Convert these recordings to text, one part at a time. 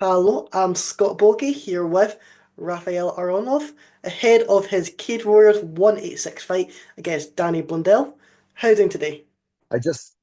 Hello, I'm Scott Bogey here with Rafael Aronov, ahead of his Cage Warriors 186 fight against Danny Blundell. How are you doing today? I just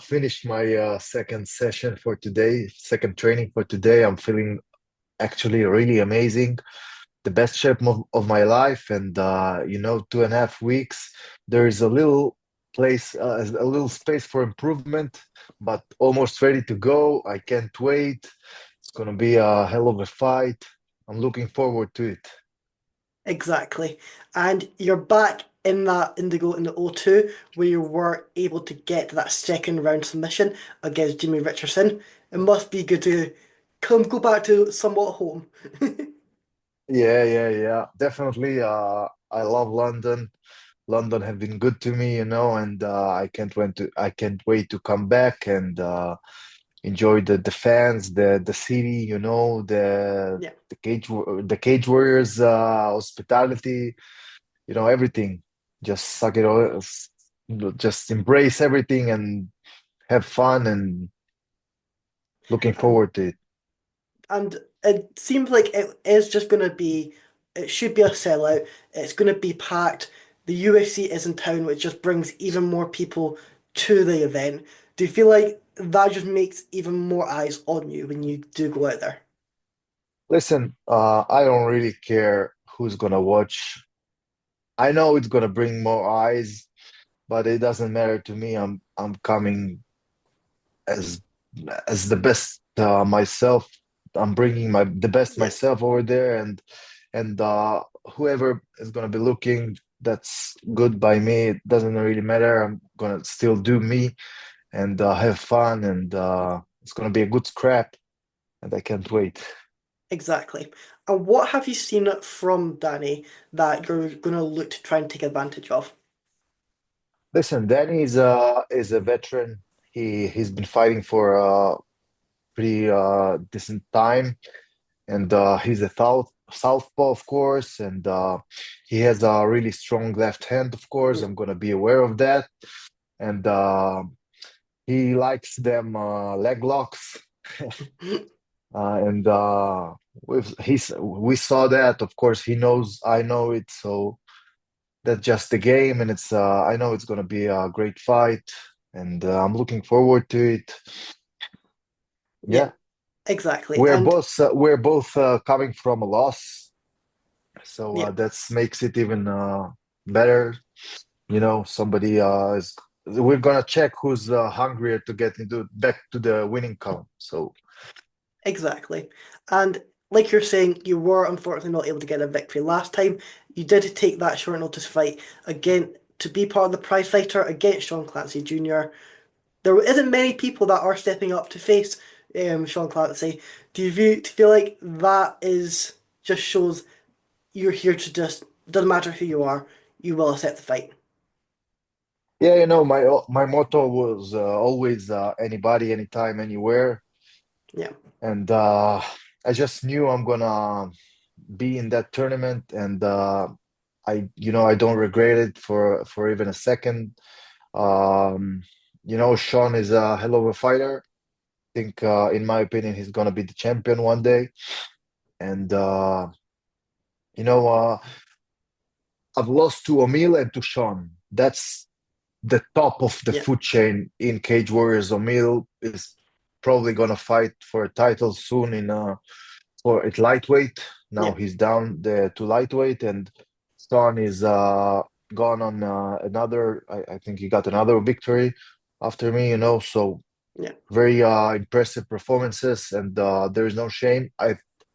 finished my second session for today, second training for today. I'm feeling actually really amazing, the best shape of my life, and 2.5 weeks. There is a little space for improvement, but almost ready to go. I can't wait. It's gonna be a hell of a fight. I'm looking forward to it. Exactly. And you're back in that Indigo in the O2 where you were able to get that second round submission against Jimmy Richardson. It must be good to go back to somewhat home. Yeah, yeah, yeah. Definitely. I love London. London have been good to me, and I can't wait to come back and enjoy the fans, the city, Yeah. the Cage Warriors hospitality, everything. Just suck it all, just embrace everything and have fun and looking And forward to it. And it seems like it is just going to be, it should be a sellout. It's going to be packed. The UFC is in town, which just brings even more people to the event. Do you feel like that just makes even more eyes on you when you do go out there? Listen, I don't really care who's gonna watch. I know it's gonna bring more eyes, but it doesn't matter to me. I'm coming as as the best myself. I'm bringing my the best Yeah, myself over there, and whoever is gonna be looking, that's good by me. It doesn't really matter. I'm gonna still do me and have fun, and it's gonna be a good scrap, and I can't wait. exactly. And what have you seen from Danny that you're going to look to try and take advantage of? Listen, Danny is a veteran. He's been fighting for a pretty decent time, and he's a southpaw, of course, and he has a really strong left hand, of course. Yeah. I'm gonna be aware of that, and he likes them leg locks, and we saw that. Of course, he knows I know it, so that's just the game, and it's I know it's gonna be a great fight, and I'm looking forward to it. Yeah, Yeah, exactly. we're both coming from a loss. So Yeah. that makes it even better. Somebody is. We're gonna check who's hungrier to get into back to the winning column. So Exactly. And like you're saying, you were unfortunately not able to get a victory last time. You did take that short notice fight again to be part of the prize fighter against Sean Clancy Jr. There isn't many people that are stepping up to face Sean Clancy. Do you feel like that is just shows you're here to just doesn't matter who you are, you will accept the fight. yeah, my motto was always anybody, anytime, anywhere, Yeah, and I just knew I'm gonna be in that tournament, and I don't regret it for even a second. Um, Sean is a hell of a fighter. Think, in my opinion, he's gonna be the champion one day. And you know, uh, I've lost to Emil and to Sean. That's the top of the yeah, food chain in Cage Warriors. Emil is probably gonna fight for a title soon in for it lightweight. Now yeah, he's down there to lightweight, and Sean is gone on another. I think he got another victory after me. So yeah. very impressive performances, and there is no shame.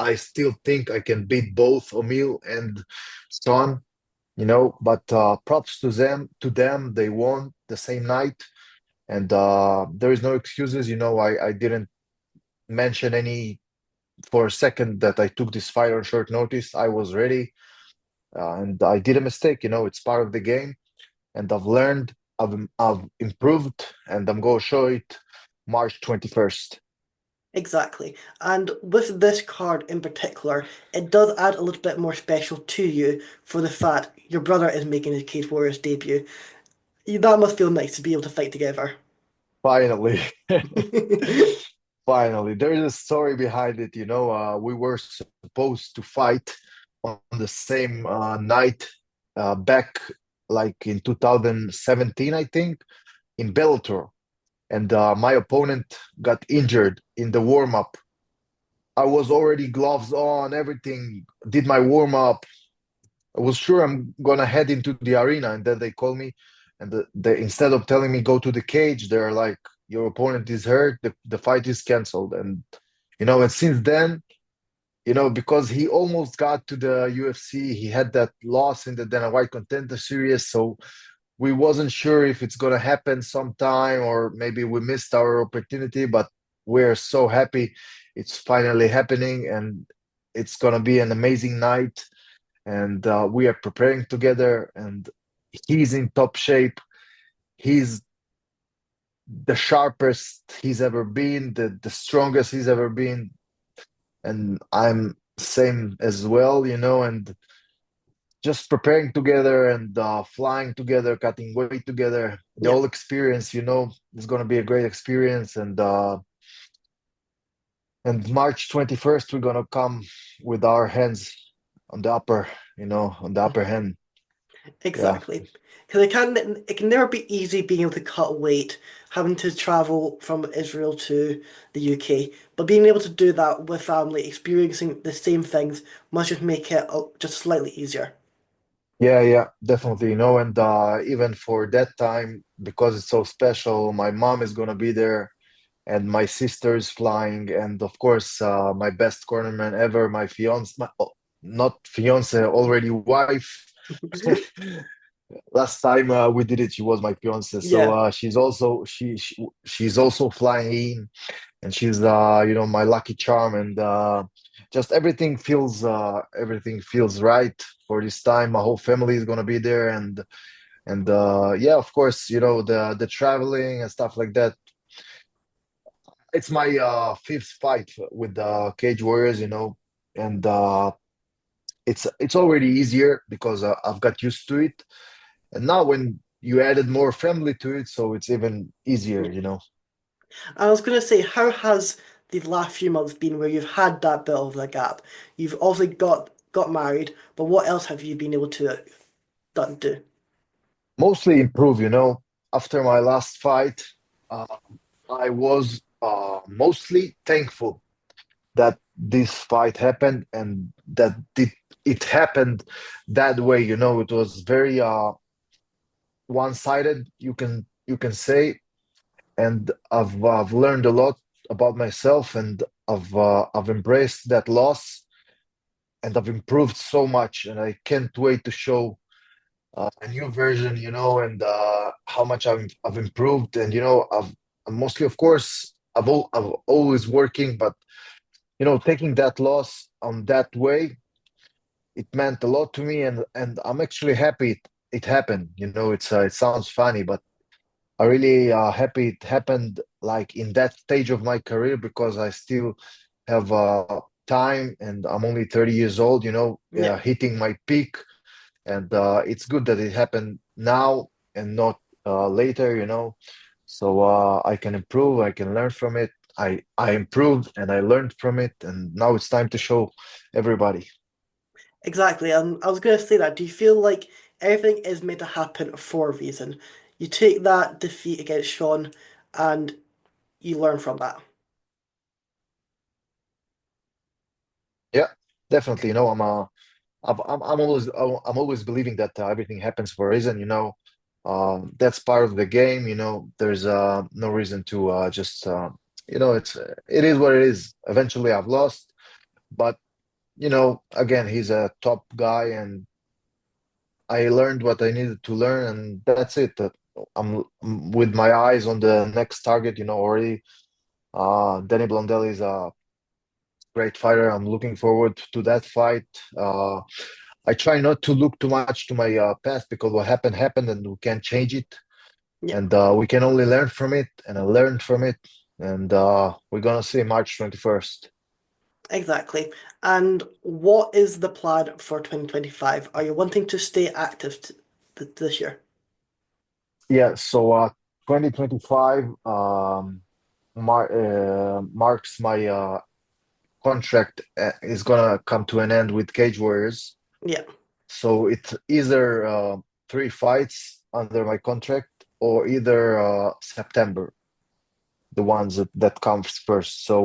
I still think I can beat both Emil and Son, but props to them. They won the same night, and there is no excuses. I didn't mention any for a second that I took this fight on short notice. I was ready, and I did a mistake. It's part of the game, and I've learned, I've improved, and I'm going to show it March 21st. Exactly. And with this card in particular, it does add a little bit more special to you for the fact your brother is making his Cage Warriors debut. That must feel nice to be able to fight together. Finally. Finally, there is a story behind it. We were supposed to fight on the same night back like in 2017, I think, in Bellator. And my opponent got injured in the warm-up. I was already gloves on, everything, did my warm-up. I was sure I'm gonna head into the arena, and then they call me, and instead of telling me go to the cage, they're like, "Your opponent is hurt. The fight is canceled." And since then, because he almost got to the UFC, he had that loss in the Dana White Contender Series, so we wasn't sure if it's gonna happen sometime or maybe we missed our opportunity. But we're so happy it's finally happening, and it's gonna be an amazing night, and we are preparing together, and he's in top shape. He's the sharpest he's ever been, the strongest he's ever been, and I'm same as well, and just preparing together and flying together, cutting weight together. The Yeah, whole experience, is going to be a great experience. And March 21st, we're going to come with our hands on the on the upper hand. Yeah. exactly. Because it can never be easy being able to cut weight, having to travel from Israel to the UK, but being able to do that with family, experiencing the same things, must just make it just slightly easier. Yeah, yeah, definitely. And even for that time, because it's so special, my mom is gonna be there, and my sister is flying, and of course, my best cornerman ever, my fiance, not fiance, already wife. Last time we did it, she was my fiance, so Yeah, she's also flying in, and she's my lucky charm, and just everything feels right for this time. My whole family is gonna be there, and yeah, of course, the traveling and stuff like that. It's my fifth fight with the Cage Warriors, and it's already easier because I've got used to it, and now when you added more family to it, so it's even easier. I was gonna say, how has the last few months been where you've had that bit of a gap? You've obviously got married, but what else have you been able to do? Mostly improve. After my last fight, uh, I was mostly thankful that this fight happened and that it happened that way. It was very one-sided, you can say, and I've learned a lot about myself, and I've embraced that loss, and I've improved so much, and I can't wait to show a new version, and how much I've improved, and I'm mostly, of course, I've always working, but taking that loss on that way, it meant a lot to me, and I'm actually happy it happened. It sounds funny, but I really happy it happened like in that stage of my career because I still have time, and I'm only 30 years old, Yeah, hitting my peak, and it's good that it happened now and not later, so I can improve, I can learn from it. I improved and I learned from it, and now it's time to show everybody. exactly. And I was gonna say that. Do you feel like everything is meant to happen for a reason? You take that defeat against Sean, and you learn from that. Yeah, definitely. I'm always believing that everything happens for a reason. That's part of the game. There's no reason to just it is what it is. Eventually, I've lost, but again, he's a top guy, and I learned what I needed to learn, and that's it. I'm with my eyes on the next target. Already. Danny Blundell is a great fighter. I'm looking forward to that fight. Uh, I try not to look too much to my past because what happened happened, and we can't change it, Yeah, and we can only learn from it. And I learned from it, and we're gonna see March 21st. exactly. And what is the plan for 2025? Are you wanting to stay active this year? Yeah, so 2025. marks my contract is gonna come to an end with Cage Warriors. Yeah, So it's either three fights under my contract or either September, the ones that comes first. So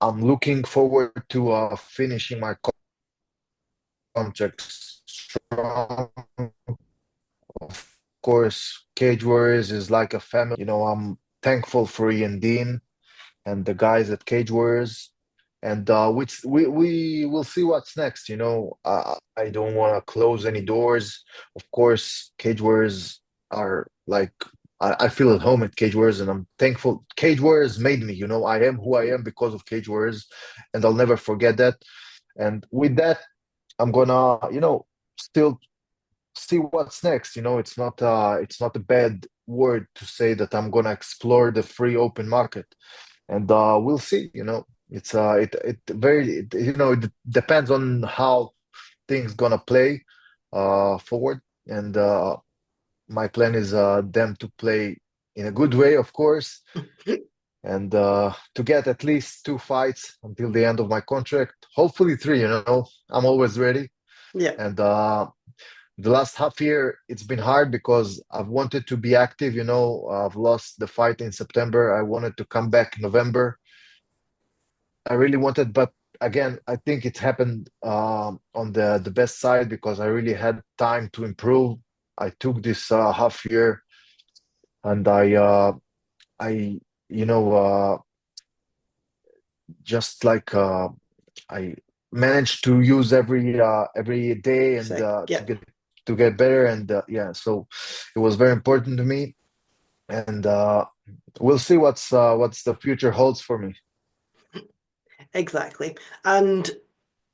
I'm looking forward to finishing my contract strong. Of course, Cage Warriors is like a family. I'm thankful for Ian Dean and the guys at Cage Warriors. And we will see what's next. I don't want to close any doors. Of course, Cage Warriors are like I feel at home at Cage Warriors, and I'm thankful. Cage Warriors made me. I am who I am because of Cage Warriors, and I'll never forget that. And with that, I'm gonna, still see what's next. It's not a bad word to say that I'm gonna explore the free open market, and we'll see. It depends on how things gonna play forward, and my plan is them to play in a good way, of course, and to get at least two fights until the end of my contract. Hopefully three. I'm always ready, yeah, and the last half year it's been hard because I've wanted to be active. I've lost the fight in September. I wanted to come back in November. I really wanted, but again, I think it happened on the best side because I really had time to improve. I took this half year, and I you know just like I managed to use every day and sick. to Yeah, get better, and yeah, so it was very important to me, and we'll see what's the future holds for me. exactly. And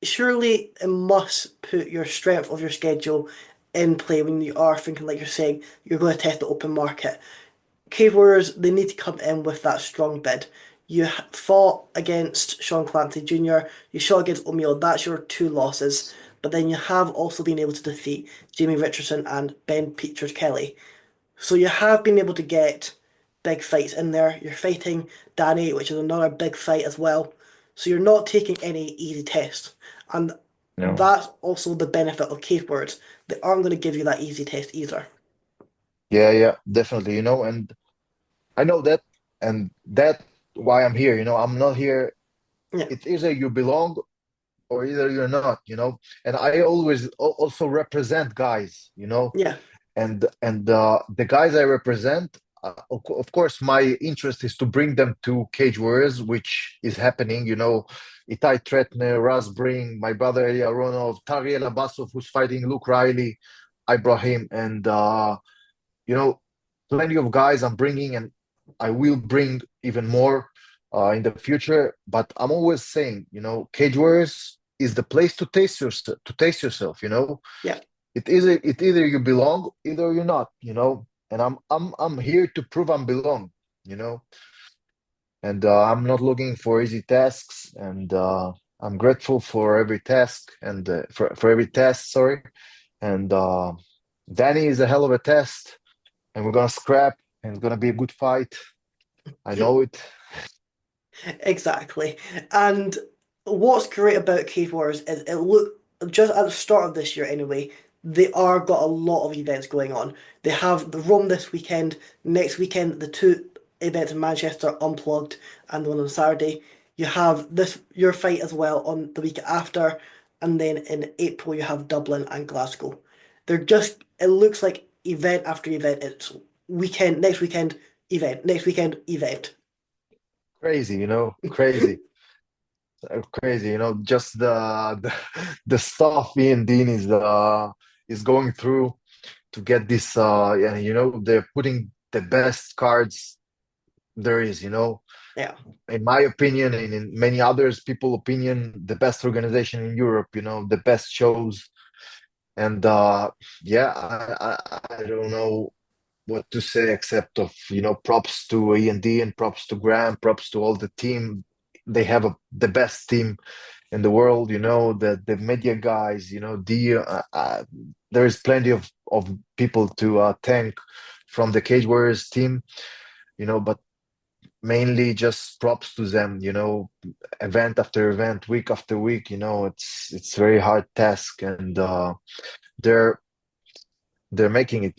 surely it must put your strength of your schedule in play when you are thinking, like you're saying, you're going to test the open market. Cave Warriors, they need to come in with that strong bid. You fought against Sean Clancy Jr., you shot against O'Meara, that's your two losses. But then you have also been able to defeat Jamie Richardson and Ben Peters Kelly. So you have been able to get big fights in there. You're fighting Danny, which is another big fight as well. So you're not taking any easy tests. And No. that's also the benefit of Cave Warriors. They aren't going to give you that easy test either. Yeah, yeah, definitely. And I know that, and that why I'm here. I'm not here. Yeah, It's either you belong or either you're not. And I always also represent guys. yeah, And the guys I represent, of course, my interest is to bring them to Cage Warriors, which is happening. Itai Tretner, Raz Bring, my brother Eli Aronov, Tariel Abbasov, who's fighting Luke Riley. I brought him, and you know, plenty of guys I'm bringing, and I will bring even more in the future. But I'm always saying, Cage Warriors is the place to taste yourself. yeah. It either you belong, either you're not. And I'm here to prove I belong. You know, and I'm not looking for easy tasks, and I'm grateful for every task and for every test. Sorry, and Danny is a hell of a test, and we're gonna scrap, and it's gonna be a good fight. I know it. Exactly. And what's great about Cave Wars is it look just at the start of this year anyway, they are got a lot of events going on. They have the Rome this weekend, next weekend the two events in Manchester Unplugged and the one on Saturday. You have this your fight as well on the week after, and then in April you have Dublin and Glasgow. They're just it looks like event after event. It's weekend, next weekend, event, next weekend, event. Crazy, crazy. Crazy, just the stuff me and Dean is going through to get this yeah, they're putting the best cards there is, Yeah. in my opinion and in many others people opinion, the best organization in Europe, the best shows. And yeah, I don't know what to say except of props to E&D and props to Graham, props to all the team. They have the best team in the world, the media guys, there is plenty of people to thank from the Cage Warriors team, but mainly just props to them, event after event, week after week, it's very hard task and they're they're making it.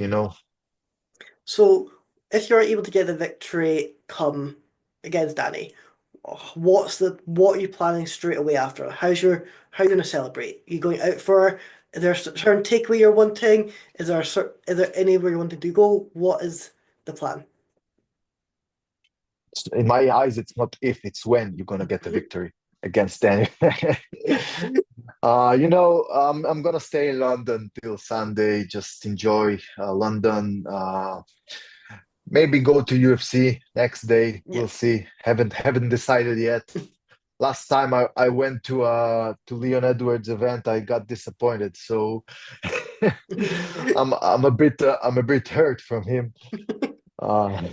So, if you're able to get the victory come against Danny, what are you planning straight away after? How are you going to celebrate? Are you going out for? Is there a certain takeaway you're wanting? Is there anywhere you wanting to go? What is the plan? In my eyes, it's not if, it's when you're gonna get the victory against Danny. I'm gonna stay in London till Sunday, just enjoy London. Maybe go to UFC next day. Yeah. We'll see. Haven't decided yet. Last time I went to Leon Edwards event, I got disappointed. So I'm a bit hurt from him. Uh,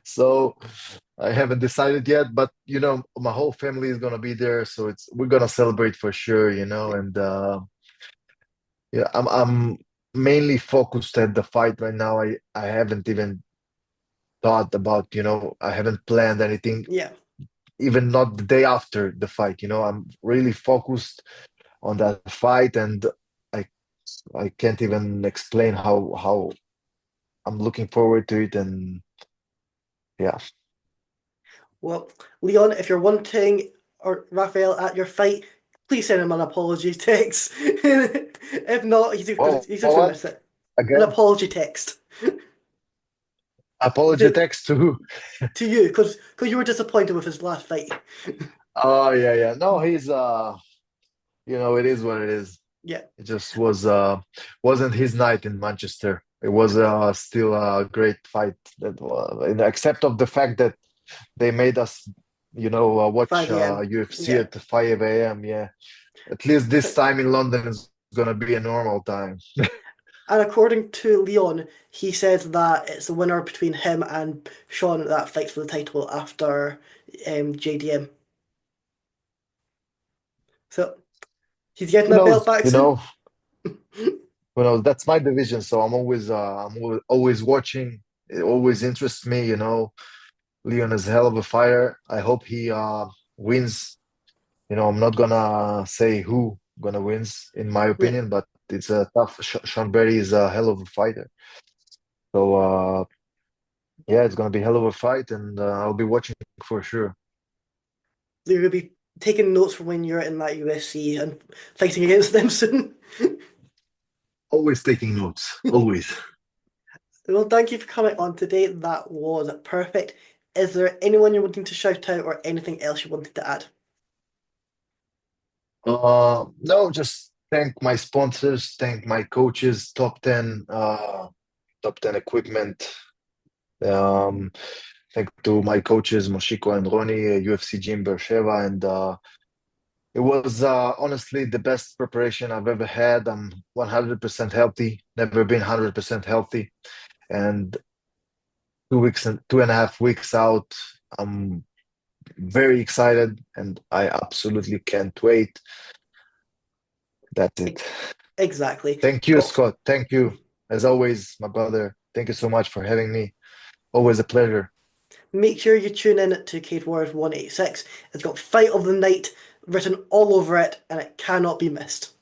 so I haven't decided yet, but my whole family is gonna be there, so we're gonna celebrate for sure, and yeah, I'm mainly focused at the fight right now. I haven't even thought about, I haven't planned anything, Yeah. even not the day after the fight. I'm really focused on that fight, and I I can't even explain how I'm looking forward to it, and yeah. Well, Leon, if you're wanting or Raphael at your fight, please send him an apology text. If not, Well, he's just gonna what miss it. An again? apology text to, Apologetics to who? to you, because you were disappointed with his last fight. Oh yeah, yeah. No, he's it is what it is. Yeah, It just wasn't his night in Manchester. It was still a great fight that except of the fact that they made us, watch 5 a.m. UFC Yeah. at 5 a.m. Yeah. At least this time in London is gonna be a normal time. And according to Leon, he said that it's the winner between him and Sean that fights for the title after JDM. So he's getting Who that belt knows? back soon. That's my division, so I'm always watching. It always interests me. Leon is a hell of a fighter. I hope he wins. I'm not gonna say who gonna wins in my Yeah, opinion, but it's a tough. Sean Berry is a hell of a fighter. So yeah, it's gonna be a hell of a fight, and I'll be watching for sure. you're gonna be taking notes from when you're in that UFC and fighting against them soon. Always taking notes. Always. Well, thank you for coming on today. That was perfect. Is there anyone you're wanting to shout out or anything else you wanted to add? No, just thank my sponsors, thank my coaches, top 10 equipment. Um, Thank to my coaches, Moshiko and Ronnie, UFC Gym Beersheba, and it was honestly the best preparation I've ever had. I'm 100% healthy, never been 100% healthy, and 2 weeks and 2.5 weeks out, I'm very excited, and I absolutely can't wait. That's E- it. Exactly. Thank you, Well, Scott. Thank you, as always, my brother. Thank you so much for having me. Always a pleasure. make sure you tune in to Cage Warriors 186. It's got Fight of the Night written all over it and it cannot be missed.